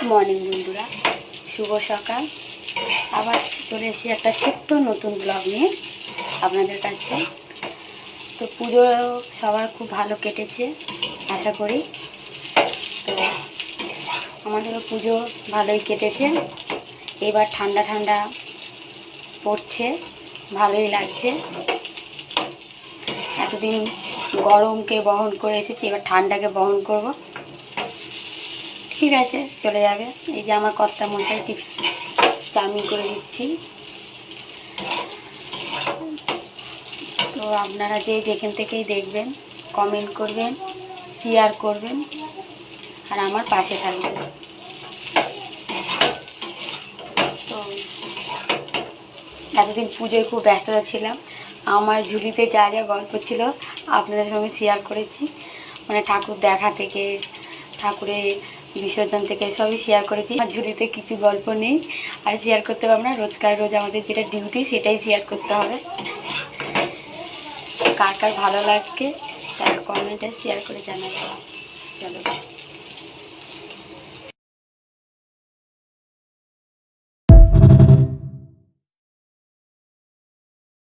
Morning বন্ধুরা, শুভ সকাল। আবার চলে এসেছি একটা ছোট্ট নতুন ব্লগ নিয়ে আপনাদের কাছে। তো পুজো সবার খুব ভালো কেটেছে আশা করি। তো আমাদেরও পুজো ভালোই কেটেছে। এবার ঠান্ডা ঠান্ডা পড়ছে, ভালোই লাগছে। এতদিন গরমকে বহন করে এসেছি, এবার ঠান্ডাকে বহন করব। ঠিক আছে, চলে যাবে। এই যে আমার কর্তা মশাই চাউমিন করে দিচ্ছি। তো আপনারা যেখান থেকেই দেখবেন কমেন্ট করবেন, শেয়ার করবেন আর আমার পাশে থাকবেন। তো এতদিন পুজোয় খুব ব্যস্ততা ছিলাম। আমার ঝুলিতে যা যা গল্প ছিল আপনাদের সঙ্গে শেয়ার করেছি। মানে ঠাকুর দেখা থেকে ঠাকুরের বিসর্জন থেকে সবই শেয়ার করেছি। আমার ঝুলিতে কিছু গল্প নেই, আর শেয়ার করতে পারবো না। রোজ আমাদের যেটা ডিউটি সেটাই শেয়ার করতে হবে। কার কার ভালো লাগে তার কমেন্টে শেয়ার করে জানাবেন। চলো।